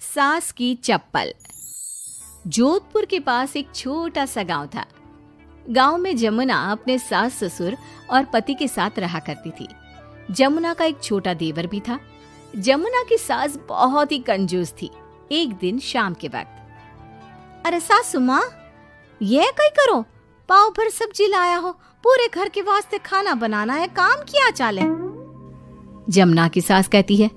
सास की चप्पल। जोधपुर के पास एक छोटा सा गांव था। गांव में जमुना अपने सास ससुर और पति के साथ रहा करती थी। जमुना का एक छोटा देवर भी था। जमुना की सास बहुत ही कंजूस थी। एक दिन शाम के वक्त, अरे सासू माँ, ये कई करो, पाव भर सब्जी लाया हो, पूरे घर के वास्ते खाना बनाना है, काम किया चाले। जमुना की सास कहती है,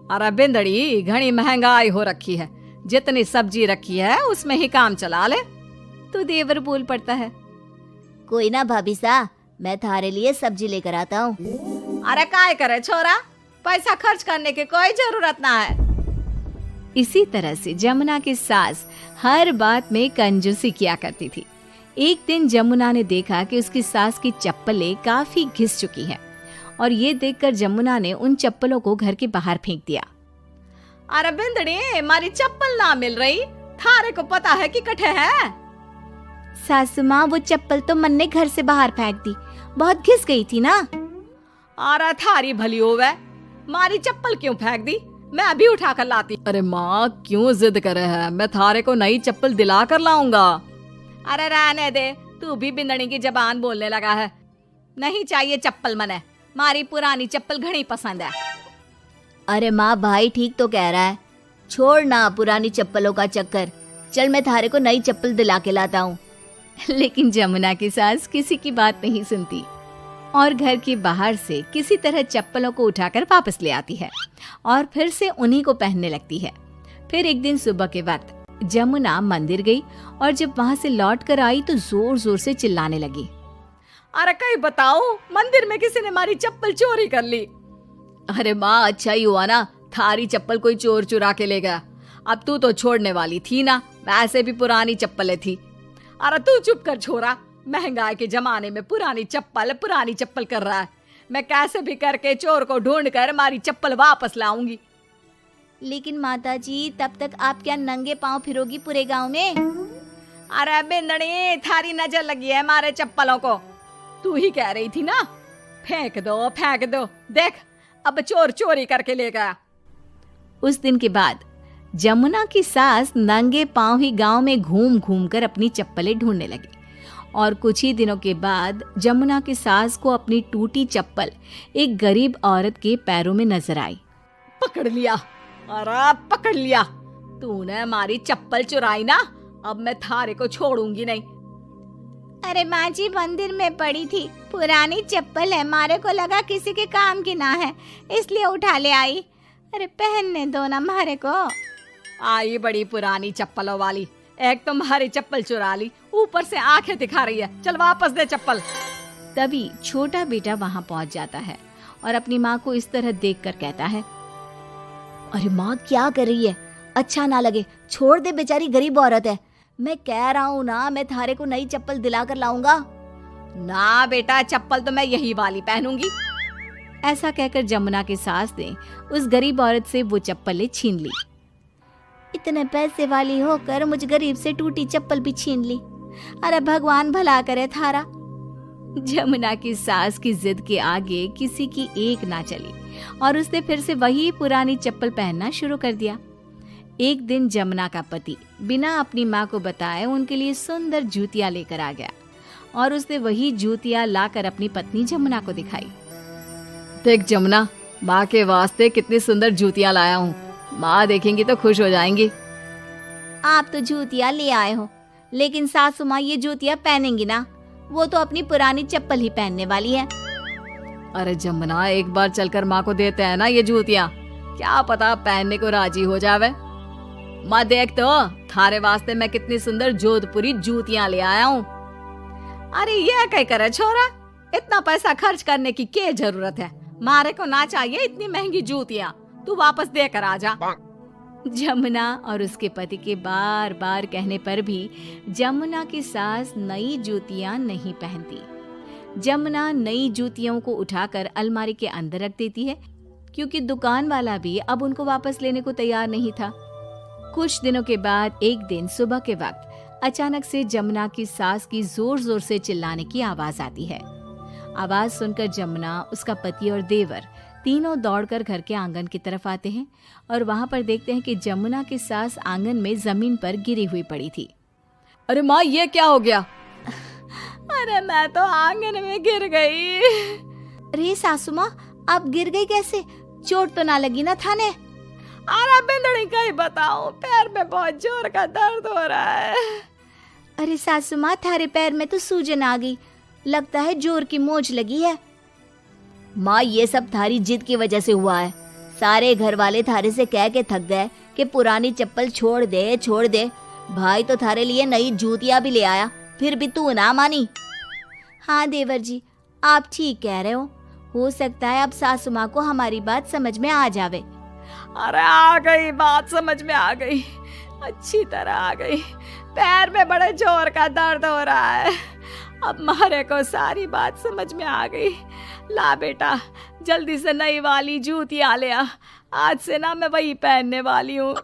अरे बिंदड़ी, घनी महंगाई हो रखी है, जितनी सब्जी रखी है उसमें ही काम चला ले। तो देवर बोल पड़ता है, कोई ना भाभी सा, मैं थारे लिए सब्जी लेकर आता हूँ। अरे काय करे छोरा, पैसा खर्च करने की कोई जरूरत ना है। इसी तरह से जमुना की सास हर बात में कंजूसी किया करती थी। एक दिन जमुना ने देखा कि उसकी सास की चप्पलें काफी घिस चुकी हैं और ये देखकर जमुना ने उन चप्पलों को घर के बाहर फेंक दिया। अरे बिंदड़ी, मारी चप्पल ना मिल रही, थारे को पता है कि कठे है। सासू माँ, वो चप्पल तो मन ने घर से बाहर फेंक दी, बहुत घिस गई थी ना। अरे थारी भली होवे, मारी चप्पल क्यों फेंक दी, मैं अभी उठा कर लाती। अरे माँ, क्यों जिद करे है, मैं थारे को नई चप्पल दिला कर लाऊंगा। अरे रहने दे, तू भी बिंदड़ी की जबान बोलने लगा है। नहीं चाहिए चप्पल मने, मारी पुरानी चप्पल घनी पसंद है। अरे माँ, भाई ठीक तो कह रहा है, छोड़ ना पुरानी चप्पलों का चक्कर, चल मैं थारे को नई चप्पल दिला के लाता हूँ। लेकिन जमुना की सास किसी की बात नहीं सुनती और घर के बाहर से किसी तरह चप्पलों को उठाकर वापस ले आती है और फिर से उन्हीं को पहनने लगती है। फिर एक दिन सुबह के वक्त जमुना मंदिर गई और जब वहां से लौट कर आई तो जोर जोर से चिल्लाने लगी, अरे कहीं बताओ, मंदिर में किसी ने हमारी चप्पल चोरी कर ली। अरे माँ, अच्छा ही हुआ ना, थारी चप्पल कोई चोर चुरा के ले गया। अब तू तो छोड़ने वाली थी ना, वैसे भी पुरानी चप्पलें थी। अरे तू चुप कर छोरा, महंगाई के जमाने में पुरानी चप्पल कर रहा है। मैं कैसे भी करके चोर को ढूंढ कर हमारी चप्पल वापस लाऊंगी। लेकिन माताजी, तब तक आप क्या नंगे पांव फिरोगी पूरे गांव में? अरे बिंदड़ी, थारी नजर लगी है हमारे चप्पलों को, तू ही कह रही थी ना, फेंक दो, देख अब चोर चोरी करके ले गया। उस दिन के बाद जमुना की सास नंगे पांव ही गांव में घूम घूम कर अपनी चप्पलें ढूंढने लगी और कुछ ही दिनों के बाद जमुना की सास को अपनी टूटी चप्पल एक गरीब औरत के पैरों में नजर आई। पकड़ लिया, अरे पकड़ लिया, तूने हमारी चप्पल चुराई ना, अब मैं थारे को छोड़ूंगी नहीं। अरे माँ जी, मंदिर में पड़ी थी, पुरानी चप्पल है, मारे को लगा किसी के काम की ना है, इसलिए उठा ले आई। अरे पहनने दो ना मारे को। आई बड़ी पुरानी चप्पलों वाली, एक तो हमारी चप्पल चुरा ली, ऊपर से आंखें दिखा रही है, चल वापस दे चप्पल। तभी छोटा बेटा वहां पहुंच जाता है और अपनी माँ को इस तरह देखकर कहता है, अरे माँ, क्या कर रही है, अच्छा ना लगे, छोड़ दे, बेचारी गरीब औरत है। मैं कह रहा हूँ ना, मैं थारे को नई चप्पल दिला कर लाऊंगा। ना बेटा, चप्पल तो मैं यही वाली पहनूंगी। ऐसा कहकर जमुना की सास ने उस गरीब औरत से वो चप्पलें छीन ली। इतने पैसे वाली होकर मुझ गरीब से टूटी चप्पल भी छीन ली। अरे भगवान भला करे थारा। जमुना की सास की जिद के आगे किसी की एक ना चली और उसने फिर से वही पुरानी चप्पल पहनना शुरू कर दिया। एक दिन जमुना का पति बिना अपनी माँ को बताए उनके लिए सुंदर जूतियां लेकर आ गया और उसने वही जूतियां लाकर अपनी पत्नी जमुना को दिखाई। देख जमुना, माँ के वास्ते कितनी सुंदर जूतियां लाया हूँ, माँ देखेंगी तो खुश हो जाएंगी। आप तो जूतियां ले आए हो, लेकिन सासू माँ ये जूतियां पहनेंगी ना, वो तो अपनी पुरानी चप्पल ही पहनने वाली है। अरे जमुना, एक बार चलकर माँ को देते हैं ना ये जूतियां, क्या पता पहनने को राजी हो जावे। माँ देख तो, थारे वास्ते मैं कितनी सुंदर जोधपुरी जूतियां ले आया हूँ। अरे ये क्या करे छोरा, इतना पैसा खर्च करने की क्या जरूरत है, मारे को ना चाहिए इतनी महंगी जूतियां, तू वापस देकर आ जा। जमुना और उसके पति के बार बार कहने पर भी जमुना की सास नई जूतियां नहीं पहनती। जमुना नई जूतियों को उठाकर अलमारी के अंदर रख देती है क्योंकि दुकान वाला भी अब उनको वापस लेने को तैयार नहीं था। कुछ दिनों के बाद एक दिन सुबह के वक्त अचानक से जमुना की सास की जोर जोर से चिल्लाने की आवाज आती है। आवाज सुनकर जमुना, उसका पति और देवर तीनों दौड़कर घर के आंगन की तरफ आते हैं और वहां पर देखते हैं कि जमुना की सास आंगन में जमीन पर गिरी हुई पड़ी थी। अरे माँ, ये क्या हो गया? अरे मैं तो आंगन में गिर गई। अरे सासू माँ, आप गिर गई कैसे? चोट तो ना लगी ना थाने? अरे बिंदड़ी कहीं बताऊं, पैर में बहुत जोर का दर्द हो रहा है। अरे सासू माँ, थारे पैर में तो सूजन आ गई, लगता है जोर की मोच लगी है। माँ, ये सब थारी जिद की वजह से हुआ है। सारे घर वाले थारे से कह के थक गए कि पुरानी चप्पल छोड़ दे छोड़ दे। भाई तो थारे लिए नई जूतियां भी ले आया, फिर भी तू ना मानी। हाँ देवर जी, आप ठीक कह रहे हो सकता है अब सासू माँ को हमारी बात समझ में आ जावे। अरे आ गई, बात समझ में आ गई, अच्छी तरह आ गई। पैर में बड़े जोर का दर्द हो रहा है। अब मारे को सारी बात समझ में आ गई। ला बेटा, जल्दी से नई वाली जूतियां ले आ, आज से ना मैं वही पहनने वाली हूँ।